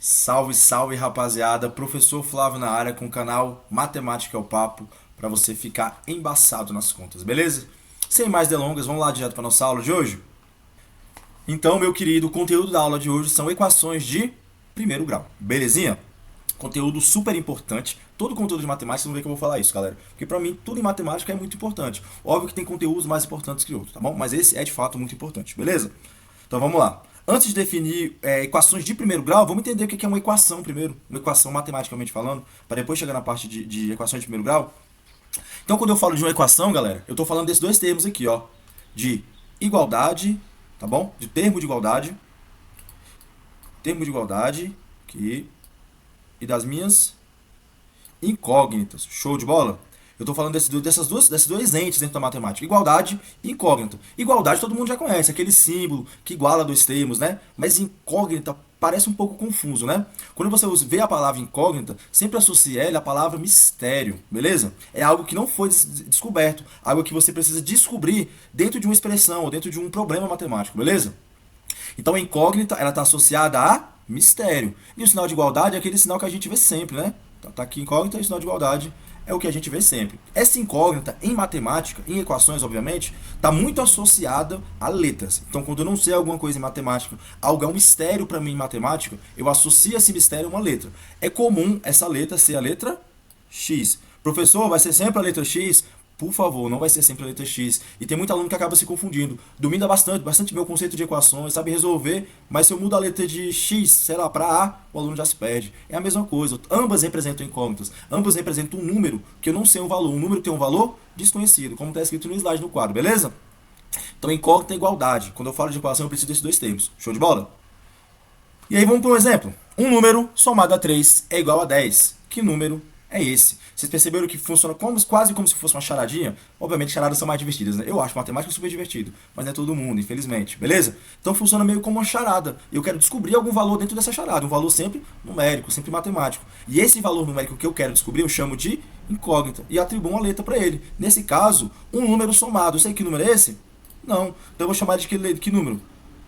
Salve, salve rapaziada, professor Flávio na área com o canal Matemática é o Papo, para você ficar embaçado nas contas, beleza? Sem mais delongas, vamos lá direto para nossa aula de hoje? Então, meu querido, o conteúdo da aula de hoje são equações de primeiro grau, belezinha? Conteúdo super importante. Todo conteúdo de matemática, vocês vão ver que eu vou falar isso, galera. Porque pra mim, tudo em matemática é muito importante. Óbvio que tem conteúdos mais importantes que outros, tá bom? Mas esse é de fato muito importante, beleza? Então vamos lá. Antes de definir equações de primeiro grau, vamos entender o que é uma equação primeiro. Uma equação matematicamente falando, para depois chegar na parte de equações de primeiro grau. Então, quando eu falo de uma equação, galera, eu estou falando desses dois termos aqui, ó. De igualdade, tá bom? De termo de igualdade, aqui, e das minhas incógnitas. Show de bola? Eu estou falando desses dois entes dentro da matemática. Igualdade e incógnita. Igualdade todo mundo já conhece, aquele símbolo que iguala dois termos, né? Mas incógnita parece um pouco confuso, né? Quando você vê a palavra incógnita, sempre associa ela à palavra mistério, beleza? É algo que não foi descoberto, algo que você precisa descobrir dentro de uma expressão ou dentro de um problema matemático, beleza? Então a incógnita, ela está associada a mistério. E o sinal de igualdade é aquele sinal que a gente vê sempre, né? Então tá aqui incógnita e o sinal de igualdade é o que a gente vê sempre. Essa incógnita em matemática, em equações, obviamente, está muito associada a letras. Então, quando eu não sei alguma coisa em matemática, algo é um mistério para mim em matemática, eu associo esse mistério a uma letra. É comum essa letra ser a letra X. Professor, vai ser sempre a letra X? Por favor, não vai ser sempre a letra X. E tem muito aluno que acaba se confundindo. Domina bastante meu conceito de equações, sabe resolver, mas se eu mudo a letra de X, sei lá, para A, o aluno já se perde. É a mesma coisa. Ambas representam incógnitas. Ambas representam um número que eu não sei o valor. Um número tem um valor desconhecido, como está escrito no slide no quadro, beleza? Então, incógnita é igualdade. Quando eu falo de equação, eu preciso desses dois termos. Show de bola? E aí vamos para um exemplo. Um número somado a 3 é igual a 10. Que número é esse? Vocês perceberam que funciona quase como se fosse uma charadinha? Obviamente, charadas são mais divertidas, né? Eu acho matemática super divertido, mas não é todo mundo, infelizmente, beleza? Então funciona meio como uma charada. Eu quero descobrir algum valor dentro dessa charada, um valor sempre numérico, sempre matemático. E esse valor numérico que eu quero descobrir, eu chamo de incógnita e atribuo uma letra para ele. Nesse caso, um número somado. Eu sei que número é esse? Não. Então eu vou chamar de que número?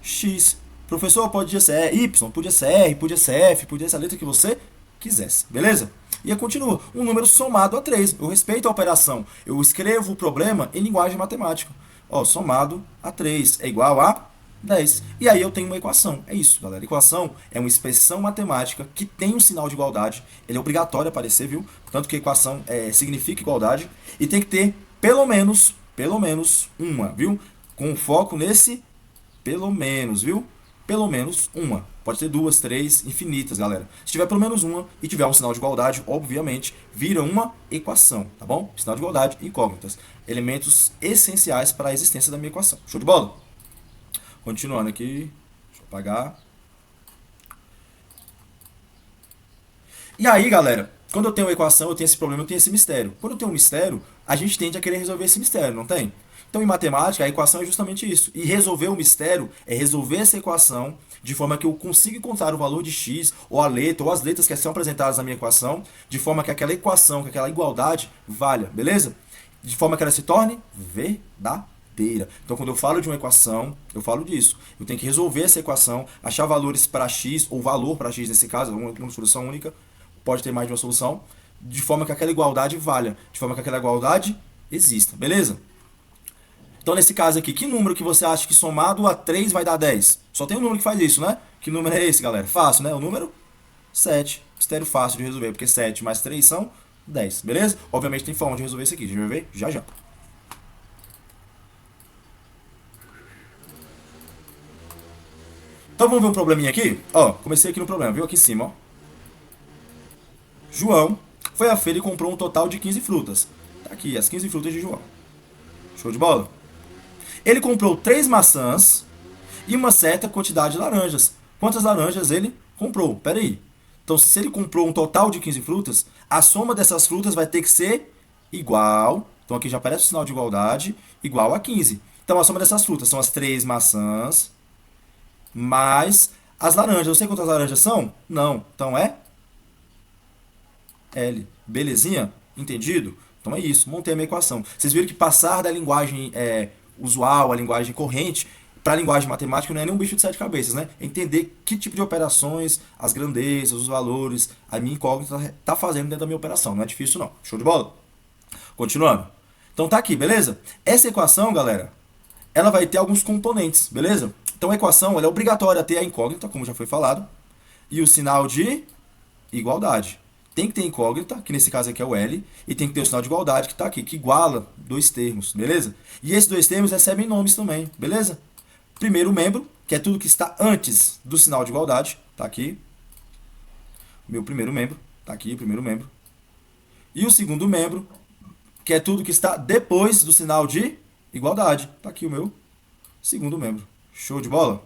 X. Professor, podia ser Y, podia ser R, podia ser F, podia ser a letra que você quisesse, beleza? E aí continua, um número somado a 3. Eu respeito a operação. Eu escrevo o problema em linguagem matemática. Ó, somado a 3 é igual a 10. E aí eu tenho uma equação. É isso, galera. Equação é uma expressão matemática que tem um sinal de igualdade. Ele é obrigatório a aparecer, viu? Portanto que a equação significa igualdade. E tem que ter pelo menos uma, viu? Com foco nesse pelo menos, viu? Pelo menos uma. Pode ter duas, três, infinitas, galera. Se tiver pelo menos uma e tiver um sinal de igualdade, obviamente, vira uma equação, tá bom? Sinal de igualdade, incógnitas. Elementos essenciais para a existência da minha equação. Show de bola? Continuando aqui. Deixa eu apagar. E aí, galera, quando eu tenho uma equação, eu tenho esse problema, eu tenho esse mistério. Quando eu tenho um mistério, a gente tende a querer resolver esse mistério, não tem? Então, em matemática, a equação é justamente isso. E resolver o mistério é resolver essa equação de forma que eu consiga encontrar o valor de x, ou a letra, ou as letras que são apresentadas na minha equação, de forma que aquela equação, que aquela igualdade valha, beleza? De forma que ela se torne verdadeira. Então, quando eu falo de uma equação, eu falo disso. Eu tenho que resolver essa equação, achar valores para x, ou valor para x nesse caso, uma solução única, pode ter mais de uma solução, de forma que aquela igualdade valha, de forma que aquela igualdade exista, beleza? Então, nesse caso aqui, que número que você acha que somado a 3 vai dar 10? Só tem um número que faz isso, né? Que número é esse, galera? Fácil, né? O número 7. Mistério fácil de resolver, porque 7 mais 3 são 10, beleza? Obviamente tem forma de resolver isso aqui, a gente vai ver já já. Então vamos ver um probleminha aqui? Ó, comecei aqui no problema, viu? Aqui em cima, ó. João foi à feira e comprou um total de 15 frutas. Tá aqui, as 15 frutas de João. Show de bola? Ele comprou 3 maçãs e uma certa quantidade de laranjas. Quantas laranjas ele comprou? Pera aí. Então, se ele comprou um total de 15 frutas, a soma dessas frutas vai ter que ser igual. Então, aqui já aparece o sinal de igualdade, igual a 15. Então, a soma dessas frutas são as 3 maçãs mais as laranjas. Eu sei quantas laranjas são? Não. Então, é L. Belezinha? Entendido? Então é isso. Montei a minha equação. Vocês viram que passar da linguagem usual à linguagem corrente para a linguagem matemática não é nem um bicho de sete cabeças, né? É entender que tipo de operações, as grandezas, os valores, a minha incógnita está fazendo dentro da minha operação. Não é difícil não. Show de bola? Continuando. Então tá aqui, beleza? Essa equação, galera, ela vai ter alguns componentes, beleza? Então a equação ela é obrigatória ter a incógnita, como já foi falado, e o sinal de igualdade. Tem que ter incógnita, que nesse caso aqui é o L, e tem que ter o sinal de igualdade que está aqui, que iguala dois termos, beleza? E esses dois termos recebem nomes também, beleza? Primeiro membro, que é tudo que está antes do sinal de igualdade, tá aqui. Meu primeiro membro, tá aqui o primeiro membro. E o segundo membro, que é tudo que está depois do sinal de igualdade, tá aqui o meu segundo membro. Show de bola?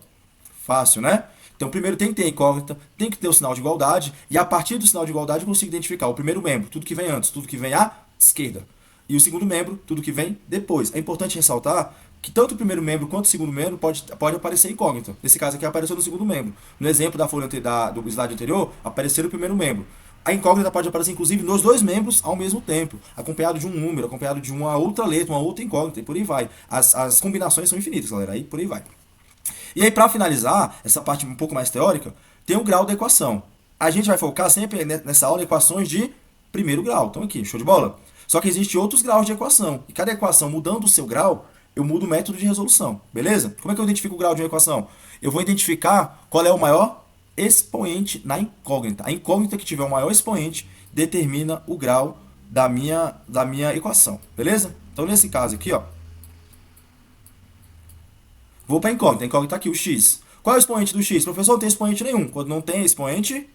Fácil, né? Então, primeiro tem que ter a incógnita, tem que ter o sinal de igualdade, e a partir do sinal de igualdade eu consigo identificar o primeiro membro, tudo que vem antes, tudo que vem à esquerda. E o segundo membro, tudo que vem depois. É importante ressaltar que tanto o primeiro membro quanto o segundo membro pode aparecer incógnita. Nesse caso aqui apareceu no segundo membro. No exemplo da folha do slide anterior, apareceu o primeiro membro. A incógnita pode aparecer, inclusive, nos dois membros ao mesmo tempo, acompanhado de um número, acompanhado de uma outra letra, uma outra incógnita, e por aí vai. As combinações são infinitas, galera, aí por aí vai. E aí, para finalizar, essa parte um pouco mais teórica, tem o grau da equação. A gente vai focar sempre nessa aula equações de primeiro grau. Então aqui, show de bola? Só que existem outros graus de equação. E cada equação, mudando o seu grau, eu mudo o método de resolução. Beleza? Como é que eu identifico o grau de uma equação? Eu vou identificar qual é o maior expoente na incógnita. A incógnita que tiver o maior expoente determina o grau da minha equação. Beleza? Então nesse caso aqui, ó, vou para a incógnita. A incógnita tá aqui, o x. Qual é o expoente do x? Professor, não tem expoente nenhum. Quando não tem expoente,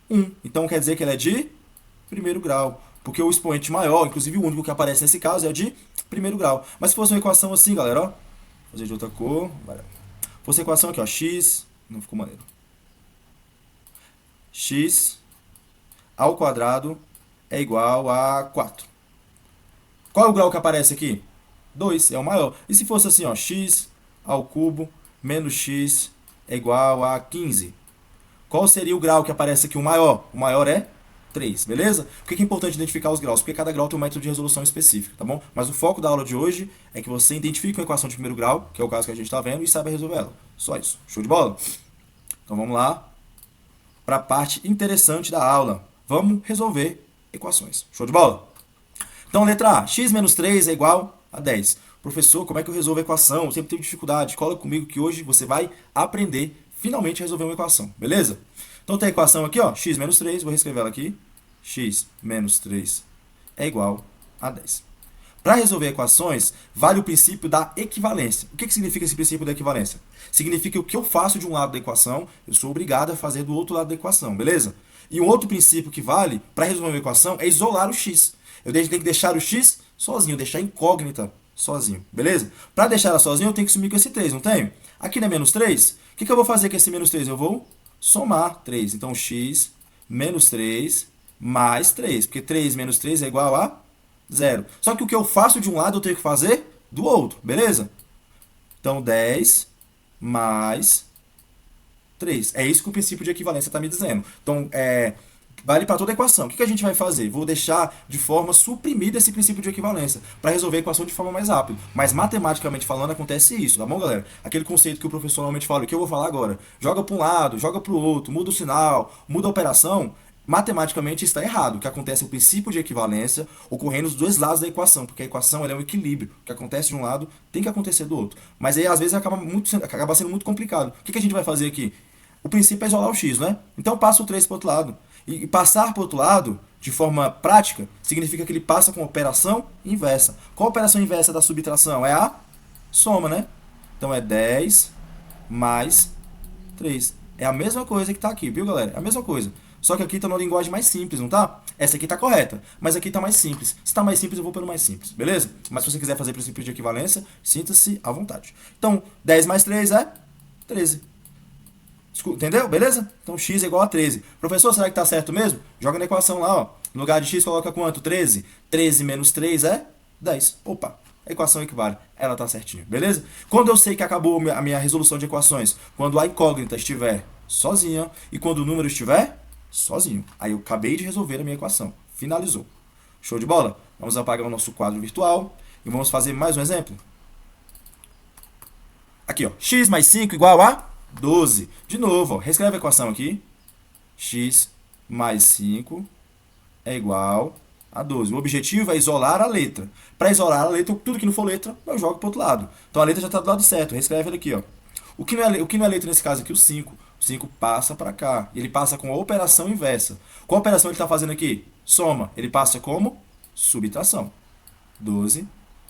1. Então quer dizer que ele é de primeiro grau. Porque o expoente maior, inclusive o único que aparece nesse caso, é de primeiro grau. Mas se fosse uma equação assim, galera, ó. Vou fazer de outra cor. Se fosse uma equação aqui, ó. X. Não ficou maneiro. X ao quadrado é igual a 4. Qual é o grau que aparece aqui? 2, é o maior. E se fosse assim, ó, x ao cubo menos x é igual a 15. Qual seria o grau que aparece aqui, o maior? O maior é 3, beleza? Por que é importante identificar os graus? Porque cada grau tem um método de resolução específico, tá bom? Mas o foco da aula de hoje é que você identifique uma equação de primeiro grau, que é o caso que a gente está vendo, e saiba resolver ela. Só isso. Show de bola? Então vamos lá para a parte interessante da aula. Vamos resolver equações. Show de bola? Então, letra A, x menos 3 é igual a 10. Professor, como é que eu resolvo a equação? Eu sempre tenho dificuldade. Cola comigo que hoje você vai aprender finalmente a resolver uma equação, beleza? Então tem a equação aqui, ó, x menos 3, vou reescrever ela aqui. X menos 3 é igual a 10. Para resolver equações, vale o princípio da equivalência. O que significa esse princípio da equivalência? Significa que o que eu faço de um lado da equação, eu sou obrigado a fazer do outro lado da equação, beleza? E um outro princípio que vale para resolver uma equação é isolar o x. Eu tenho que deixar o x sozinho, deixar incógnita sozinho, beleza? Para deixar ela sozinha, eu tenho que sumir com esse 3, não tenho? Aqui não é menos 3? O que eu vou fazer com esse menos 3? Eu vou somar 3. Então, x menos 3 mais 3. Porque 3 menos 3 é igual a 0. Só que o que eu faço de um lado, eu tenho que fazer do outro, beleza? Então, 10 mais 3. É isso que o princípio de equivalência está me dizendo. Então, vale para toda a equação. O que a gente vai fazer? Vou deixar de forma suprimida esse princípio de equivalência para resolver a equação de forma mais rápida. Mas matematicamente falando, acontece isso, tá bom, galera? Aquele conceito que o professor normalmente fala, o que eu vou falar agora? Joga para um lado, joga para o outro, muda o sinal, muda a operação. Matematicamente está errado. O que acontece é o princípio de equivalência ocorrendo nos dois lados da equação, porque a equação é um equilíbrio. O que acontece de um lado tem que acontecer do outro. Mas aí às vezes acaba sendo muito complicado. O que a gente vai fazer aqui? O princípio é isolar o x, né? Então passa o 3 para o outro lado. E passar para o outro lado, de forma prática, significa que ele passa com operação inversa. Qual a operação inversa da subtração? É a soma, né? Então é 10 mais 3. É a mesma coisa que está aqui, viu, galera? É a mesma coisa. Só que aqui está numa linguagem mais simples, não tá? Essa aqui está correta, mas aqui está mais simples. Se está mais simples, eu vou pelo mais simples, beleza? Mas se você quiser fazer princípio de equivalência, sinta-se à vontade. Então, 10 mais 3 é 13. Entendeu? Beleza? Então x é igual a 13. Professor, será que está certo mesmo? Joga na equação lá, ó. No lugar de x, coloca quanto? 13. 13 menos 3 é 10. Opa, a equação equivale. Ela está certinha, beleza? Quando eu sei que acabou a minha resolução de equações? Quando a incógnita estiver sozinha e quando o número estiver sozinho. Aí eu acabei de resolver a minha equação. Finalizou. Show de bola? Vamos apagar o nosso quadro virtual e vamos fazer mais um exemplo. Aqui, ó. X mais 5 igual a 12. De novo, ó. Reescreve a equação aqui. X mais 5 é igual a 12. O objetivo é isolar a letra. Para isolar a letra, tudo que não for letra, eu jogo para o outro lado. Então a letra já está do lado certo. Reescreve ele aqui, ó. O que não é letra nesse caso aqui? O 5. O 5 passa para cá. Ele passa com a operação inversa. Qual operação ele está fazendo aqui? Soma. Ele passa como subtração. 12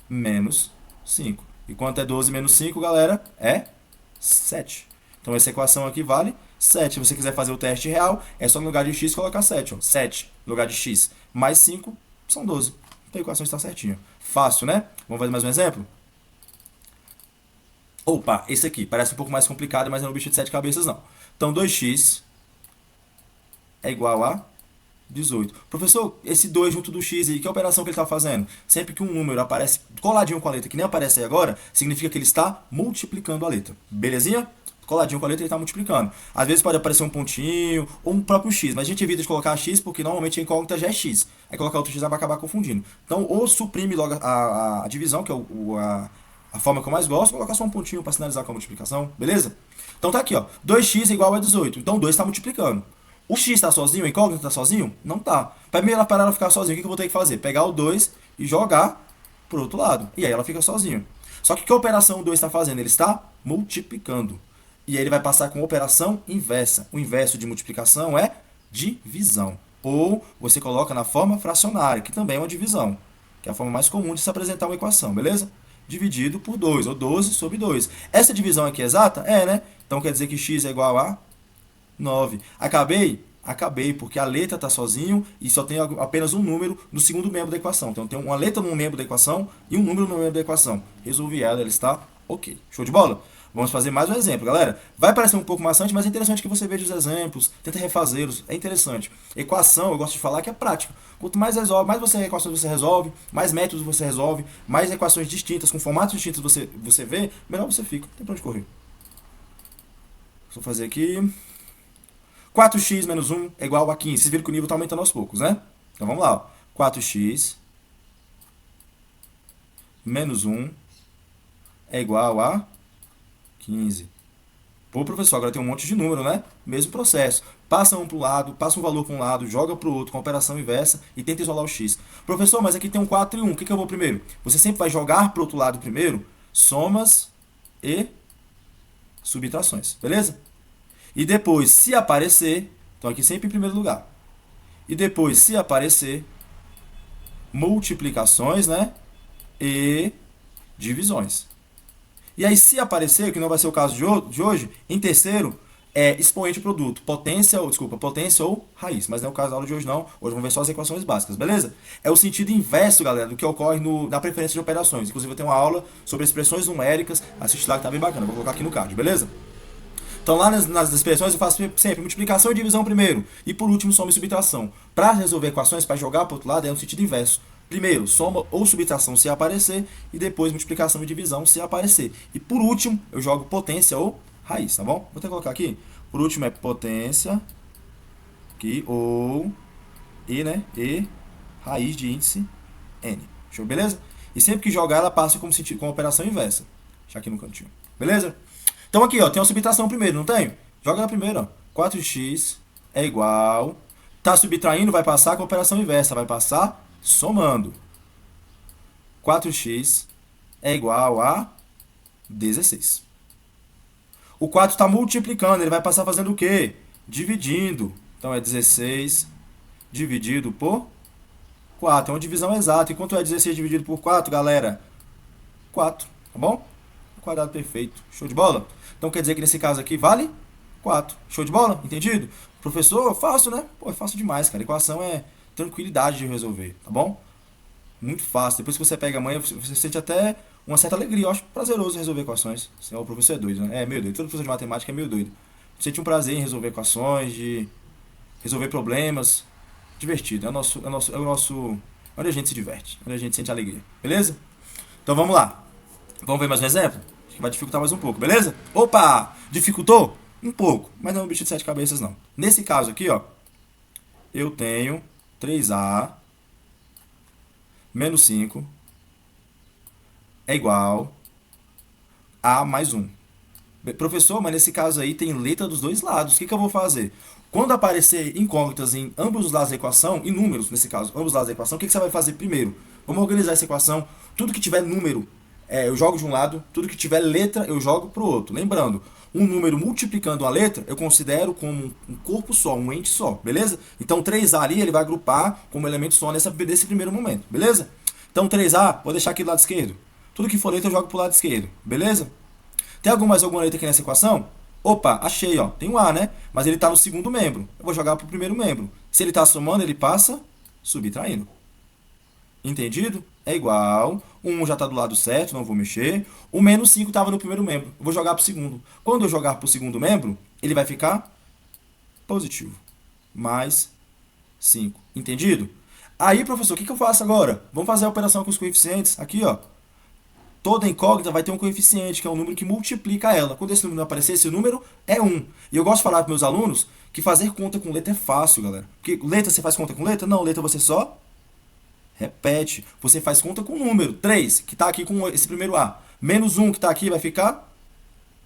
menos 5. E quanto é 12 menos 5, galera? É 7. Então essa equação aqui vale 7. Se você quiser fazer o teste real, é só no lugar de x colocar 7. Ó. 7 no lugar de x mais 5 são 12. Então a equação está certinha. Fácil, né? Vamos fazer mais um exemplo? Opa, esse aqui parece um pouco mais complicado, mas não é um bicho de 7 cabeças, não. Então 2x é igual a 18. Professor, esse 2 junto do x aí, que operação que ele está fazendo? Sempre que um número aparece coladinho com a letra, que nem aparece aí agora, significa que ele está multiplicando a letra. Belezinha? Coladinho com a letra, ele está multiplicando. Às vezes pode aparecer um pontinho ou um próprio x, mas a gente evita de colocar x porque normalmente a incógnita já é x. Aí colocar outro x vai acabar confundindo. Então, ou suprime logo a divisão, que é a forma que eu mais gosto, colocar só um pontinho para sinalizar com a multiplicação, beleza? Então tá aqui, ó. 2x é igual a 18. Então 2 está multiplicando. O x está sozinho, a incógnita está sozinho? Não tá. Para ela ficar sozinha, o que eu vou ter que fazer? Pegar o 2 e jogar pro outro lado. E aí ela fica sozinha. Só que operação o 2 está fazendo? Ele está multiplicando. E aí ele vai passar com operação inversa. O inverso de multiplicação é divisão. Ou você coloca na forma fracionária, que também é uma divisão. Que é a forma mais comum de se apresentar uma equação, beleza? Dividido por 2, ou 12 sobre 2. Essa divisão aqui é exata? É, né? Então quer dizer que x é igual a 9. Acabei? Acabei, porque a letra está sozinho e só tem apenas um número no segundo membro da equação. Então tem uma letra no membro da equação e um número no membro da equação. Resolvi ela, ela está ok. Show de bola? Vamos fazer mais um exemplo, galera. Vai parecer um pouco maçante, mas é interessante que você veja os exemplos, tenta refazê-los. É interessante. Equação, eu gosto de falar que é prática. Quanto mais resolve, mais equações você resolve, mais métodos você resolve, mais equações distintas, com formatos distintos você vê, melhor você fica. Não tem pra onde correr. Vou fazer aqui. 4x menos 1 é igual a 15. Vocês viram que o nível está aumentando aos poucos, né? Então vamos lá. Ó. 4x menos 1 é igual a 15. Pô, professor, agora tem um monte de número, né? Mesmo processo. Passa um para o lado, passa um valor para um lado, joga para o outro com operação inversa e tenta isolar o x. Professor, mas aqui tem um 4 e 1. O que eu vou primeiro? Você sempre vai jogar para o outro lado primeiro somas e subtrações. Beleza? E depois, se aparecer, então aqui sempre em primeiro lugar. E depois, se aparecer, multiplicações, né? E divisões. E aí, se aparecer, que não vai ser o caso de hoje, em terceiro, é expoente produto, potência ou raiz. Mas não é o caso da aula de hoje, não. Hoje vamos ver só as equações básicas, beleza? É o sentido inverso, galera, do que ocorre na preferência de operações. Inclusive, eu tenho uma aula sobre expressões numéricas. Assiste lá que tá bem bacana. Vou colocar aqui no card, beleza? Então lá nas expressões eu faço sempre multiplicação e divisão primeiro. E por último, soma e subtração. Para resolver equações, para jogar para o outro lado, é no sentido inverso. Primeiro, soma ou subtração se aparecer. E depois, multiplicação e divisão se aparecer. E por último, eu jogo potência ou raiz, tá bom? Vou até colocar aqui. Por último é potência. Aqui, ou E, né? E raiz de índice N. Show, beleza? E sempre que jogar, ela passa com operação inversa. Deixa aqui no cantinho. Beleza? Então aqui, ó, tem uma subtração primeiro, não tem? Joga na primeira, ó. 4x é igual. Tá subtraindo, vai passar com a operação inversa. Vai passar somando. 4x é igual a 16. O 4 está multiplicando, ele vai passar fazendo o quê? Dividindo. Então é 16 dividido por 4. É uma divisão exata. E quanto é 16 dividido por 4, galera? 4, tá bom? Quadrado perfeito. Show de bola? Então quer dizer que nesse caso aqui vale 4. Show de bola? Entendido? Professor, fácil, né? Pô, é fácil demais, cara. Equação é tranquilidade de resolver, tá bom? Muito fácil. Depois que você pega a manhã, você sente até uma certa alegria. Eu acho prazeroso resolver equações. O professor é doido, né? É meio doido. Todo professor de matemática é meio doido. Você sente um prazer em resolver equações, de resolver problemas. Divertido. Onde a gente se diverte. Onde a gente sente alegria. Beleza? Então vamos lá. Vamos ver mais um exemplo? Acho que vai dificultar mais um pouco, beleza? Opa! Dificultou? Um pouco, mas não é um bicho de 7 cabeças, não. Nesse caso aqui, ó, eu tenho 3a menos 5 é igual a mais 1. Professor, mas nesse caso aí tem letra dos dois lados. O que que eu vou fazer? Quando aparecer incógnitas em ambos os lados da equação, em números nesse caso, ambos os lados da equação, o que que você vai fazer primeiro? Vamos organizar essa equação. Tudo que tiver número, eu jogo de um lado. Tudo que tiver letra, eu jogo para o outro. Lembrando, um número multiplicando uma letra, eu considero como um corpo só, um ente só, beleza? Então 3A ali, ele vai agrupar como elemento só nesse primeiro momento, beleza? Então 3A, vou deixar aqui do lado esquerdo. Tudo que for letra, eu jogo para o lado esquerdo, beleza? Tem mais alguma letra aqui nessa equação? Opa, achei, ó. Tem um A, né? Mas ele está no segundo membro. Eu vou jogar para o primeiro membro. Se ele está somando, ele passa subtraindo. Entendido? É igual. O 1 já está do lado certo, não vou mexer. O menos 5 estava no primeiro membro. Eu vou jogar para o segundo. Quando eu jogar para o segundo membro, ele vai ficar positivo. Mais 5. Entendido? Aí, professor, o que eu faço agora? Vamos fazer a operação com os coeficientes. Aqui, ó. Toda incógnita vai ter um coeficiente, que é um número que multiplica ela. Quando esse número não aparecer, esse número é 1. E eu gosto de falar para meus alunos que fazer conta com letra é fácil, galera. Porque letra, você faz conta com letra? Não, letra você só repete. Você faz conta com o número. 3, que está aqui com esse primeiro A. Menos 1, que está aqui, vai ficar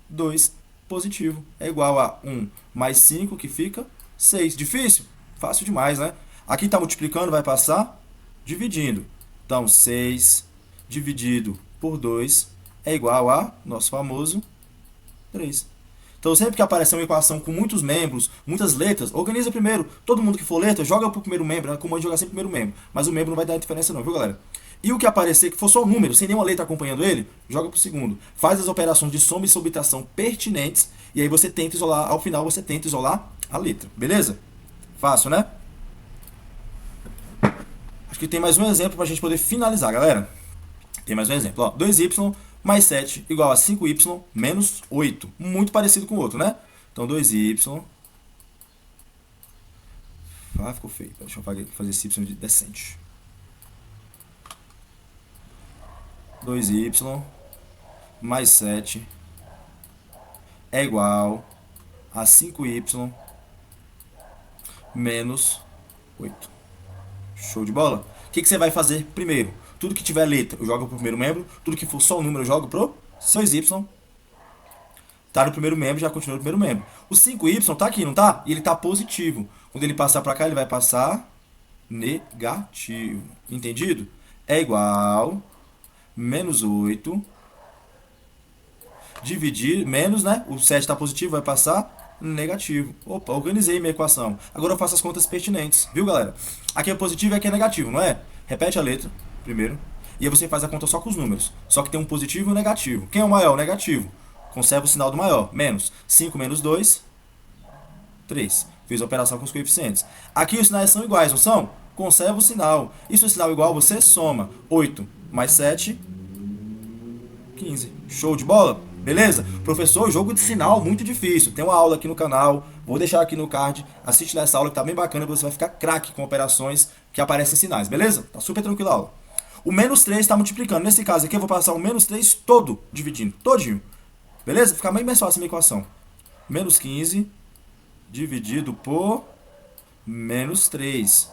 2 positivo. É igual a 1 mais 5, que fica 6. Difícil? Fácil demais, né? Aqui está multiplicando, vai passar dividindo. Então, 6 dividido por 2 é igual a nosso famoso 3. Então, sempre que aparecer uma equação com muitos membros, muitas letras, organiza primeiro. Todo mundo que for letra, joga para o primeiro membro. É comum jogar sempre o primeiro membro. Mas o membro não vai dar diferença não, viu, galera? E o que aparecer, que for só o número, sem nenhuma letra acompanhando ele, joga para o segundo. Faz as operações de soma e subtração pertinentes. E aí você tenta isolar, ao final você tenta isolar a letra. Beleza? Fácil, né? Acho que tem mais um exemplo para a gente poder finalizar, galera. Tem mais um exemplo. Ó, 2y mais 7 igual a 5y menos 8. Muito parecido com o outro, né? Então, 2y... Ah, ficou feio. Deixa eu fazer esse y decente. 2y mais 7 é igual a 5y menos 8. Show de bola? O que você vai fazer primeiro? Tudo que tiver letra, eu jogo pro primeiro membro. Tudo que for só o número, eu jogo pro 2y. Tá no primeiro membro, já continua no primeiro membro. O 5y tá aqui, não tá? E ele tá positivo. Quando ele passar pra cá, ele vai passar negativo. Entendido? É igual menos 8 dividir, menos, né? O 7 tá positivo, vai passar negativo. Opa, organizei minha equação. Agora eu faço as contas pertinentes, viu, galera? Aqui é positivo e aqui é negativo, não é? Repete a letra primeiro. E aí você faz a conta só com os números. Só que tem um positivo e um negativo. Quem é o maior? O negativo. Conserva o sinal do maior. Menos 5 menos 2, 3. Fiz a operação com os coeficientes. Aqui os sinais são iguais, não são? Conserva o sinal. E se o sinal é igual, você soma. 8 mais 7, 15. Show de bola? Beleza? Professor, jogo de sinal muito difícil. Tem uma aula aqui no canal. Vou deixar aqui no card. Assiste nessa aula que tá bem bacana. Você vai ficar craque com operações que aparecem sinais. Beleza? Tá super tranquilo a aula. O menos 3 está multiplicando. Nesse caso aqui eu vou passar o menos 3 todo dividindo. Todinho. Beleza? Fica bem mais fácil a minha equação. Menos 15 dividido por menos 3.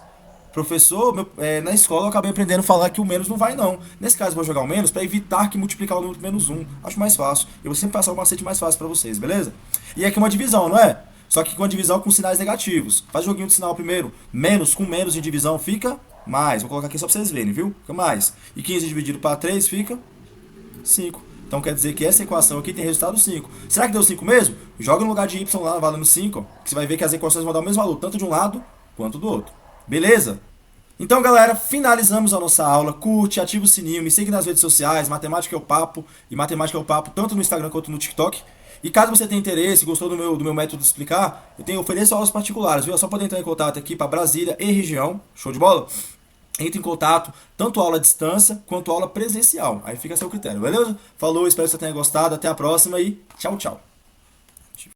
Professor, na escola eu acabei aprendendo a falar que o menos não vai não. Nesse caso eu vou jogar o menos para evitar que multiplicar o número por menos 1. Acho mais fácil. Eu vou sempre passar o macete mais fácil para vocês, beleza? E aqui uma divisão, não é? Só que com a divisão com sinais negativos. Faz joguinho de sinal primeiro. Menos com menos de divisão fica mais. Vou colocar aqui só para vocês verem, viu? Fica mais. E 15 dividido para 3 fica 5. Então quer dizer que essa equação aqui tem resultado 5. Será que deu 5 mesmo? Joga no lugar de y lá valendo 5, ó, que você vai ver que as equações vão dar o mesmo valor, tanto de um lado quanto do outro. Beleza? Então, galera, finalizamos a nossa aula. Curte, ativa o sininho, me siga nas redes sociais, Matemática é o Papo e Matemática é o Papo, tanto no Instagram quanto no TikTok. E caso você tenha interesse, gostou do meu método de explicar, eu ofereço aulas particulares, viu? É só poder entrar em contato aqui para Brasília e região. Show de bola? Entre em contato, tanto aula à distância quanto aula presencial. Aí fica a seu critério, beleza? Falou, espero que você tenha gostado. Até a próxima e tchau, tchau.